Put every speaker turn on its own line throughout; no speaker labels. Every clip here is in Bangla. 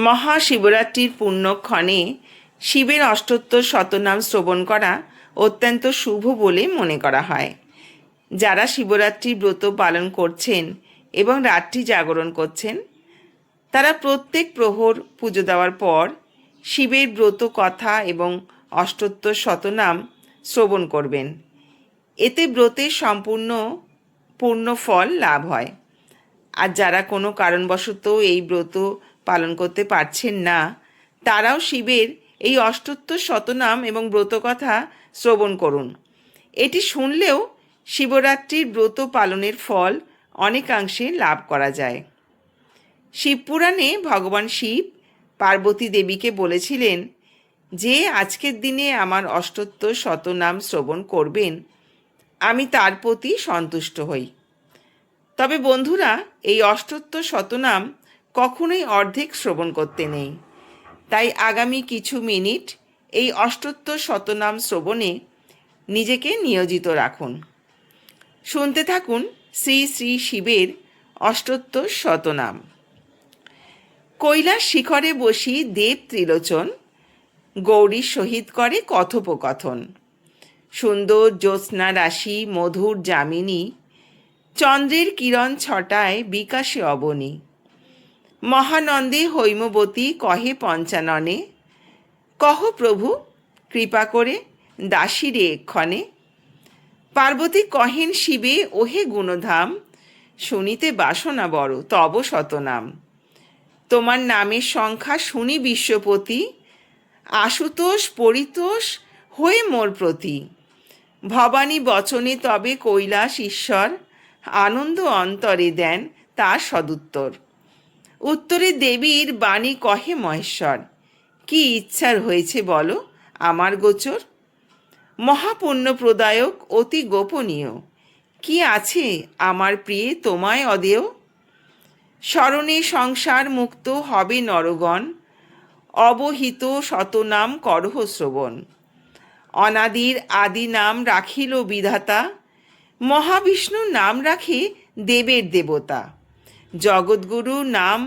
মহাশিবরাত্রির পুণ্যক্ষণে শিবের অষ্টোত্তর শতনাম শ্রবণ করা অত্যন্ত শুভ বলে মনে করা হয়। যারা শিবরাত্রির ব্রত পালন করছেন এবং রাত্রি জাগরণ করছেন, তারা প্রত্যেক প্রহর পুজো দেওয়ার পর শিবের ব্রত কথা এবং অষ্টোত্তর শতনাম শ্রবণ করবেন। এতে ব্রতের সম্পূর্ণ পূর্ণ ফল লাভ হয়। আর যারা কোনো কারণবশত এই ব্রত পালন করতে পারছেন না, তারাও শিবের এই অষ্টোত্তর শতনাম এবং ব্রতকথা শ্রবণ করুন। এটি শুনলেও শিবরাত্রির ব্রত পালনের ফল অনেকাংশে লাভ করা যায়। শিবপুরাণে ভগবান শিব পার্বতী দেবীকে বলেছিলেন যে আজকের দিনে আমার অষ্টোত্তর শতনাম শ্রবণ করবেন, আমি তার প্রতি সন্তুষ্ট হই। তবে বন্ধুরা, এই অষ্টোত্তর শতনাম কখনোই অর্ধেক শ্রবণ করতে নেই। তাই আগামী কিছু মিনিট এই অষ্টোত্তর শতনাম শ্রবণে নিজেকে নিয়োজিত রাখুন। শুনতে থাকুন শ্রী শ্রী শিবের অষ্টোত্তর শতনাম। কৈলাস শিখরে বসি দেব ত্রিলোচন, গৌরীর সহিত করে কথোপকথন। সুন্দর জ্যোৎস্না রাশি মধুর যামিনী, চন্দ্রের কিরণ ছটায় বিকাশে অবনী। মহানন্দে হৈমবতী কহে পঞ্চাননে, কহ প্রভু কৃপা করে দাসীরে এক্ষণে। পার্বতী কহেন শিবে ওহে গুণধাম, শুনিতে বাসনা বড় তব শতনাম। তোমার নামের সংখ্যা শুনি বিশ্বপতি, আশুতোষ পরিতোষ হয়ে মোর প্রতি। ভবানী বচনে তবে কৈলাস ঈশ্বর, আনন্দ অন্তরে দেন তার সদুত্তর। উত্তরে দেবীর বাণী কহে মহেশ্বর, কি ইচ্ছার হয়েছে বলো আমার গোচর। মহাপুণ্য প্রদায়ক অতি গোপনীয়, কি আছে আমার প্রিয়ে তোমায় অদেয়। স্মরণে সংসার মুক্ত হবে নরগণ, অবহিত শতনাম করহ শ্রবণ। অনাদির আদি নাম রাখিল বিধাতা, মহাবিষ্ণু নাম রাখে দেবের দেবতা। জগৎগুরু নাম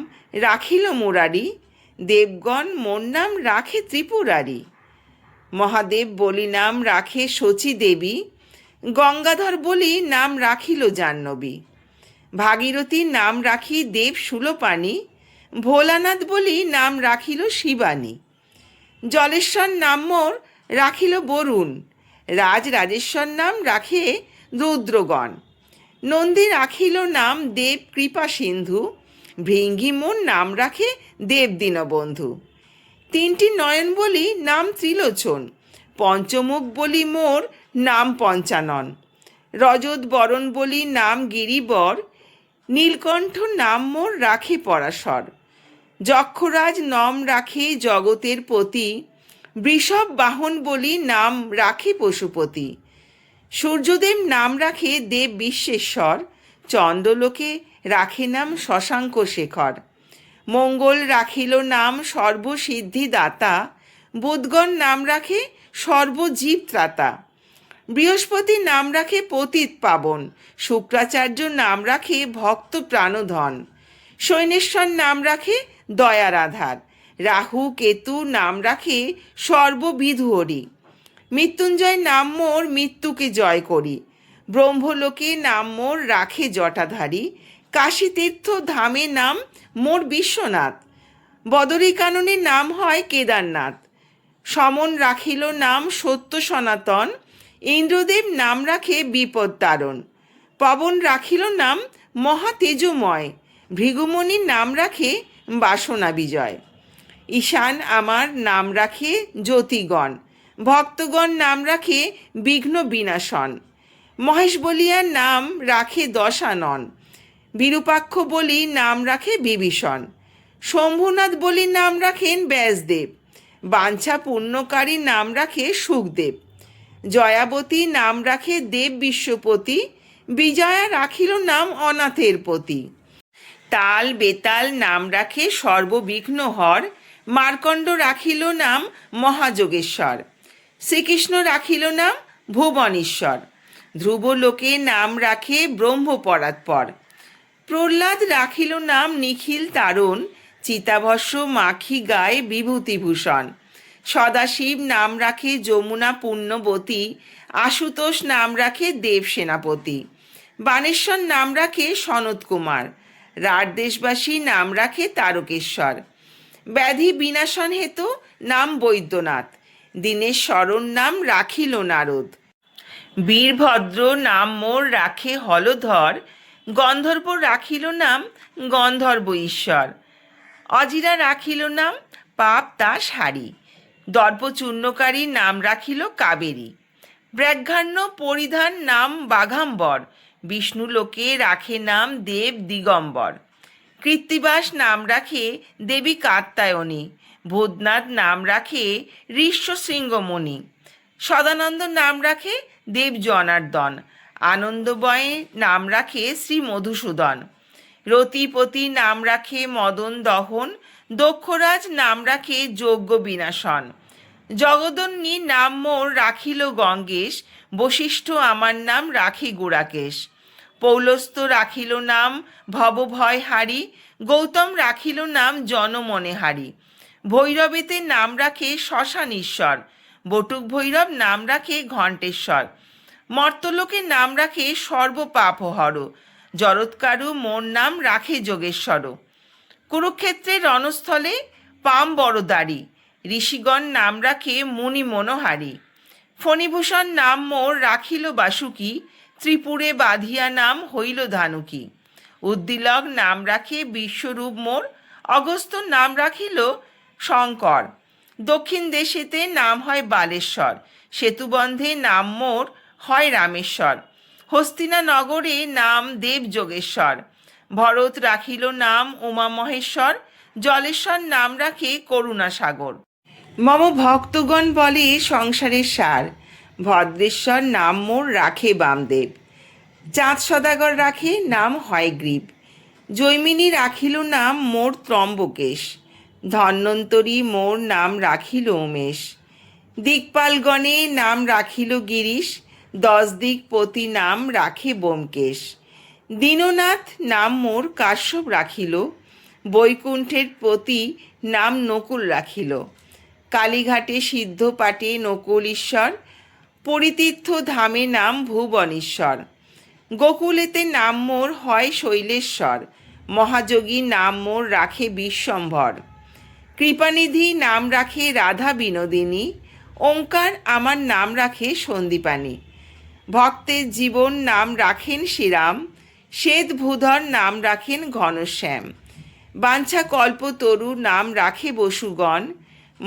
রাখিল মুরারি, দেবগণ মোর নাম রাখে ত্রিপুরারি। মহাদেব বলি নাম রাখে শচী দেবী, গঙ্গাধর বলি নাম রাখিল জাহ্নবী। ভাগীরথীর নাম রাখি দেব শূলপাণি, ভোলানাথ বলি নাম রাখিল শিবানী। জলেশ্বর নাম মোর রাখিল বরুণ, রাজরাজেশ্বর নাম রাখে রুদ্রগণ। নন্দী রাখিল নাম দেব কৃপা সিন্ধু, ভৃঙ্গি মোর নাম রাখে দেব দীনবন্ধু। তিনটি নয়ন বলি নাম ত্রিলোচন, পঞ্চমুখ বলি মোর নাম পঞ্চানন। রজত বরণ বলি নাম গিরিবর, নীলকণ্ঠ নাম মোর রাখে পরাশর। যক্ষরাজ নাম রাখে জগতের পতি, বৃষভ বাহন বলি নাম রাখে পশুপতি। সূর্যদেব নাম রাখে দেব বিশ্বেশ্বর, চন্দ্রলোকে রাখে নাম শশাঙ্ক শেখর। মঙ্গল রাখিল নাম সর্বসিদ্ধিদাতা, বুধগণ নাম রাখে সর্বজীব ত্রাতা। বৃহস্পতি নাম রাখে পতিত পাবন, শুক্রাচার্য নাম রাখে ভক্ত প্রাণধন। শৈনেশ্বর নাম রাখে দয়ার আধার, রাহু কেতু নাম রাখে সর্ববিধুহরি। মৃত্যুঞ্জয় নাম মোর মৃত্যুকে জয় করি, ব্রহ্মলোকে নাম মোর রাখে জটাধারী। কাশীতীর্থ ধামে নাম মোর বিশ্বনাথ, বদরিকাননে নাম হয় কেদারনাথ। সমন রাখিল নাম সত্য সনাতন, ইন্দ্রদেব নাম রাখে বিপদ তারণ। পবন রাখিল নাম মহা তেজময়, ভৃগুমণির নাম রাখে বাসনা বিজয়। ঈশান আমার নাম রাখে জ্যোতিগণ, ভক্তগণ নাম রাখে বিঘ্ন বিনাশন। মহেশ বলিয়ার নাম রাখে দশানন, বিরূপাক্ষ বলি নাম রাখে বিভীষণ। শম্ভুনাথ বলি নাম রাখেন ব্যাসদেব, বাঞ্ছা পূর্ণকারী নাম রাখে সুখদেব। জয়াবতী নাম রাখে দেব বিশ্বপতি, বিজয়া রাখিল নাম অনাথের পতি। তাল বেতাল নাম রাখে সর্ববিঘ্ন হর, মার্কণ্ড রাখিল নাম মহাযোগেশ্বর। শ্রীকৃষ্ণ রাখিল নাম ভুবনেশ্বর, ধ্রুবলোকে নাম রাখে ব্রহ্মপরাৎপর। প্রহ্লাদ রাখিল নাম নিখিল তারণ, চিতাভস্য মাখি গায়ে বিভূতিভূষণ। সদাশিব নাম রাখে যমুনা পুণ্যবতী, আশুতোষ নাম রাখে দেব সেনাপতি, বানেশ্বর নাম রাখে সনত কুমার, রাঢ় দেশবাসী নাম রাখে তারকেশ্বর, ব্যাধি বিনাশন হেতু নাম বৈদ্যনাথ, দীনেশ শরণ নাম রাখিল নারদ, বীরভদ্র নাম মোর রাখে হলধর, গন্ধর্ব রাখিল নাম গন্ধর্ব ঈশ্বর, অজিরা রাখিল নাম পাপ তাস হারি, দর্পচূর্ণকারী নাম রাখিল কাবেরী, ব্যাঘ্রাণ্য পরিধান নাম বাঘাম্বর, বিষ্ণুলোকে রাখে নাম দেব দিগম্বর, কৃত্তিবাস নাম রাখে দেবী কাত্যায়নী, ভূতনাথ নাম রাখে ঋষ্য শৃঙ্গমণি, সদানন্দ নাম রাখে দেব জনার্দন, আনন্দময় নাম রাখে শ্রী মধুসূদন, রতিপতি নাম রাখে মদন দহন, দক্ষরাজ নাম রাখে যজ্ঞ বিনাশন, জগদন্নী নাম মোর রাখিল গঙ্গেশ, বশিষ্ঠ আমার নাম রাখে গুড়াকেশ, পৌলস্ত্য রাখিল নাম ভবভয় হারি, গৌতম রাখিল নাম জনমনে হারি, ভৈরবেতে নাম রাখে শ্মশানীশ্বর, বটুক ভৈরব নাম রাখে ঘণ্টেশ্বর, মর্তলোকে নাম রাখে সর্বপাপহর, জরৎকারু মোর নাম রাখে যোগেশ্বর, কুরুক্ষেত্রের রণস্থলে পাম বড়দারি, ঋষিগণ নাম রাখে মুনি মনোহারি, ফণিভূষণ নাম মোর রাখিল বাসুকি, ত্রিপুরে বাঁধিয়া নাম হইল ধানুকি, উদ্দিলক নাম রাখে বিশ্বরূপ মোর, অগস্ত্য নাম রাখিল শঙ্কর, দক্ষিণ দেশেতে নাম হয় বালেশ্বর, সেতুবন্ধে নাম মোর হয় রামেশ্বর, হস্তিনা নগরে নাম দেব যোগেশ্বর, ভরত রাখিল নাম উমা মহেশ্বর, জলেশ্বর নাম রাখে করুণাসাগর, মম ভক্তগণ বলে সংসারের সার, ভদ্রেশ্বর নাম মোর রাখে বামদেব, চাঁদ সদাগর রাখে নাম হয়গ্রীব, জৈমিনী রাখিল নাম মোর ত্রম্বকেশ, ধন্বন্তরী মোর নাম রাখিল উমেশ, দিকপালগণে নাম রাখিল গিরিশ, 10 দিকপতি নাম রাখে ব্যোমকেশ, দীননাথ নাম মোর কাশ্যপ রাখিল, বৈকুণ্ঠের পতি নাম নকুল রাখিল, কালীঘাটে সিদ্ধ পাটে নকুল ঈশ্বর, পরিতীর্থ ধামে নাম ভুবনেশ্বর, গোকুলেতে নাম মোর হয় শৈলেশ্বর, মহাযোগী নাম মোর রাখে বিশ্বম্ভর, কৃপানিধি নাম রাখে রাধা বিনোদিনী, ওঙ্কার আমার নাম রাখে সন্দীপানি, ভক্তের জীবন নাম রাখেন শ্রীরাম, শ্বেত ভূধর নাম রাখেন ঘনশ্যাম, বাঞ্ছা কল্পতরু নাম রাখে বসুগণ,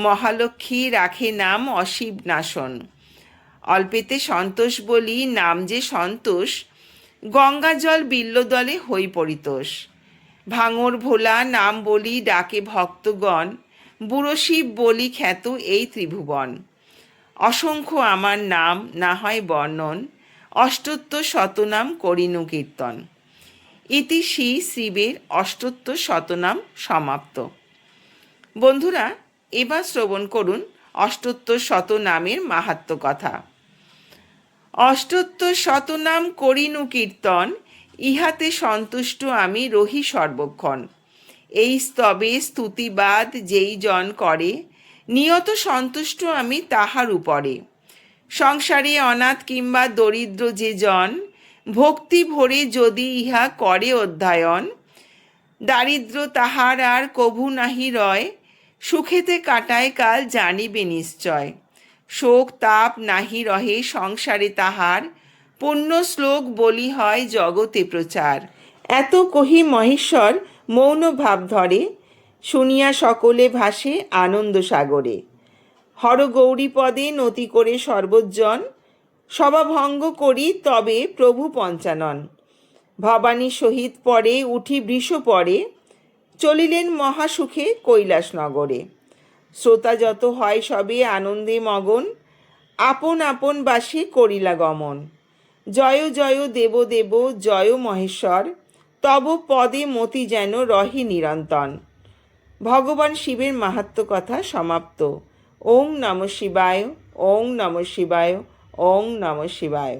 মহালক্ষ্মী রাখে নাম অশিব নাশন, অল্পেতে সন্তোষ বলি নাম যে সন্তোষ, গঙ্গা জল বিল্লদলে হই পরিতোষ, ভাঙর ভোলা নাম বলি ডাকে ভক্তগণ, বুড়ো শিব বলি খ্যাত এই ত্রিভুবন, অসংখ্য আমার নাম না হয় বর্ণন, অষ্টোত্তর শতনাম করিনু কীর্তন। ইতি শ্রী শিবের অষ্টোত্তর শতনাম সমাপ্ত। বন্ধুরা, এবার শ্রবণ করুন অষ্টোত্তর শতনামের মাহাত্ম্য কথা। অষ্টোত্তর শতনাম করিনু কীর্তন, ইহাতে সন্তুষ্ট আমি রহি সর্বক্ষণ। এই স্তবে স্তুতিবাদ যেই জন করে, নিয়ত সন্তুষ্ট আমি তাহার উপরে। সংসারে অনাথ কিংবা দরিদ্র যে জন, ভক্তি ভরে যদি ইহা করে অধ্যয়ন, দারিদ্র তাহার আর কভু নাহি রয়, সুখেতে কাটায় কাল জানিবে নিশ্চয়। শোক তাপ নাহি রহে সংসারে তাহার, পুণ্য শ্লোক বলি হয় জগতে প্রচার। এত কহি মহেশ্বর মৌন ভাব ধরে, শুনিয়া সকলে ভাসে আনন্দ সাগরে। হর গৌরী পদে নতি করে সর্বজন, সভাভঙ্গ করি তবে প্রভু পঞ্চানন। ভবানী সহিত পরে উঠি বৃষ পরে, চলিলেন মহাসুখে কৈলাস নগরে। শ্রোতা যত হয় সবে আনন্দে মগন, আপন আপন বাসে করিলা গমন। জয় জয় দেব দেব জয় মহেশ্বর, তব পদে মতি যেন রহে নিরন্তন। ভগবান শিবের মাহাত্ম্য কথা সমাপ্ত। ওং নমঃ শিবায়, ওং নমঃ শিবায়, ওং নমঃ শিবায়।